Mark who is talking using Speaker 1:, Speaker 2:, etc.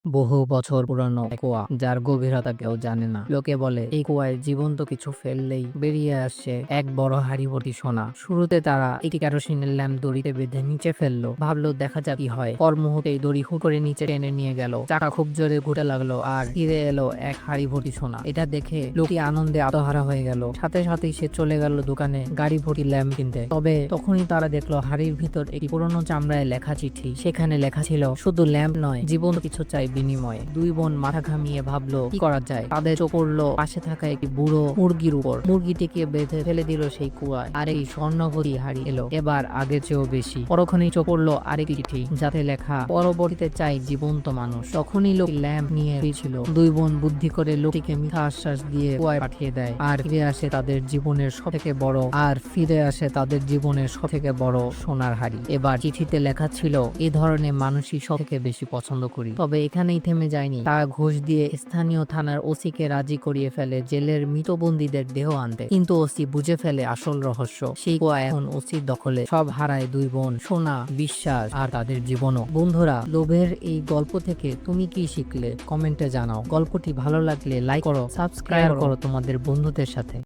Speaker 1: বহু বছর পুরানো এক কুয়া যার গভীরতা কেউ জানে না। লোকে বলে এই কুয়ায় জীবন্ত কিছু ফেললেই বেরিয়ে আসছে এক বড় হাড়ি ভর্তি সোনা। শুরুতে তারা একটি কেরোসিনের ল্যাম্প দড়িতে বেঁধে নিচে ফেললো, ভাবলো দেখা যাক কি হয়। পর মুহূর্তেই দড়ি হু করে নিচে টেনে নিয়ে গেল, চাকা খুব জোরে ঘুরতে লাগলো আর ফিরে এলো এক হাড়ি ভর্তি সোনা। এটা দেখে লোকটি আনন্দে আত্মহারা হয়ে গেল। সাথে সাথেই সে চলে গেল দোকানে গাড়ি ভর্তি ল্যাম্প কিনতে। তবে তখনই তারা দেখলো হাড়ির ভিতর একটি পুরনো চামড়ায় লেখা চিঠি। সেখানে লেখা ছিল শুধু ল্যাম্প নয়, জীবন কিছু চাই বিনিময়ে। দুই বোন মাথা ঘামিয়ে ভাবলো কি করা যায়। তাদের চোখ পড়লো পাশে থাকা একটি বুড়ো মুরগির উপর। মুরগিটিকে বেঁধে ফেলে দিল সেই কুয়ায়। আর এই স্বর্ণভরি হাড়ি এলো এবার আগের চেয়েও বেশি। পরক্ষণেই চোখ পড়লো আরেকটি চিঠি, যাতে লেখা পরবর্তীতে চাই জীবন্ত মানুষ। তখনই লোক ল্যাম্প নিয়ে ফিরছিল। দুই বোন বুদ্ধি করে লোকটিকে মিথ্যা আশ্বাস দিয়ে কুয়ায় পাঠিয়ে দেয় আর ফিরে আসে তাদের জীবনের সব থেকে বড় সোনার হাড়ি। এবার চিঠিতে লেখা ছিল এই ধরনের মানুষই সব থেকে বেশি পছন্দ করি। তবে এখানেই থেমে যায়নি, তারা ঘুষ দিয়ে স্থানীয় থানার ওসিকে রাজি করিয়ে ফেলে জেলের মৃতবন্দীদের দেহ আনতে। কিন্তু ওসি বুঝে ফেলে আসল রহস্য। সেই কুয়া এখন ওসির দখলে। সব হারায় দুই বোন, সোনা, বিশ্বাস আর তাদের জীবনও। বন্ধুরা, লোভের এই গল্প থেকে তুমি কি শিখলে কমেন্টে জানাও। গল্পটি ভালো লাগলে লাইক করো, সাবস্ক্রাইব করো তোমাদের বন্ধুদের সাথে।